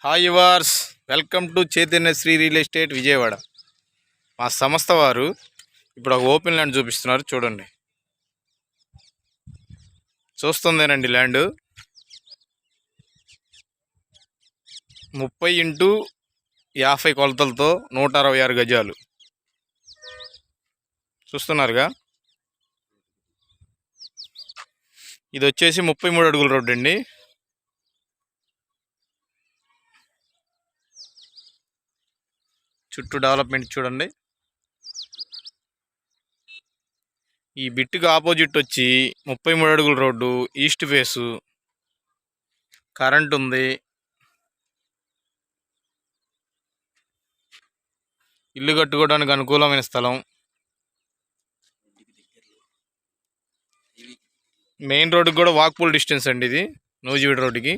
Hi viewers, welcome to Chaitanya Sri real estate Vijayawada. మా సంస్థ వారు ఇప్పుడు ఒక ఓపెన్ ల్యాండ్ చూపిస్తున్నారు. చూడండి, చూస్తుందేనండి ల్యాండ్ 30x50 కొలతలతో 166 గజాలు చూస్తున్నారుగా. ఇది వచ్చేసి 33 అడుగుల రోడ్డు అండి. చుట్టూ డెవలప్మెంట్ చూడండి. ఈ బిట్టుకు ఆపోజిట్ వచ్చి 33 అడుగుల రోడ్డు, ఈస్ట్ ఫేసు, కరెంట్ ఉంది, ఇల్లు కట్టుకోవడానికి అనుకూలమైన స్థలం. మెయిన్ రోడ్డుకి కూడా వాక్ఫుల్ డిస్టెన్స్ అండి. ఇది నూజివీడు రోడ్డుకి.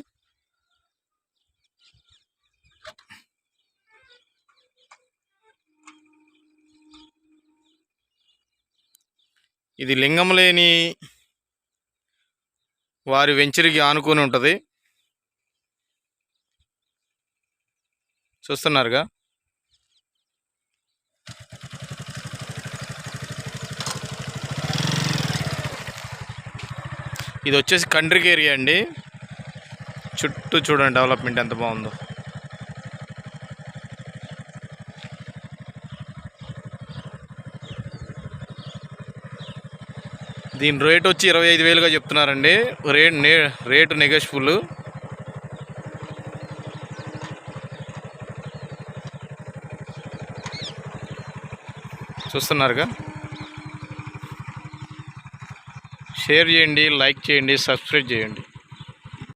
ఇది లింగంలేని వారి వెంచర్కి ఆనుకొని ఉంటుంది. చూస్తున్నారుగా. ఇది వచ్చేసి కండ్రికి ఏరియా అండి. చుట్టూ చూడండి డెవలప్మెంట్ ఎంత బాగుందో. దీని రేట్ వచ్చి 25,000గా చెప్తున్నారండి. Rate negotiable. చూస్తున్నారుగా. షేర్ చేయండి, లైక్ చేయండి, సబ్స్క్రైబ్ చేయండి.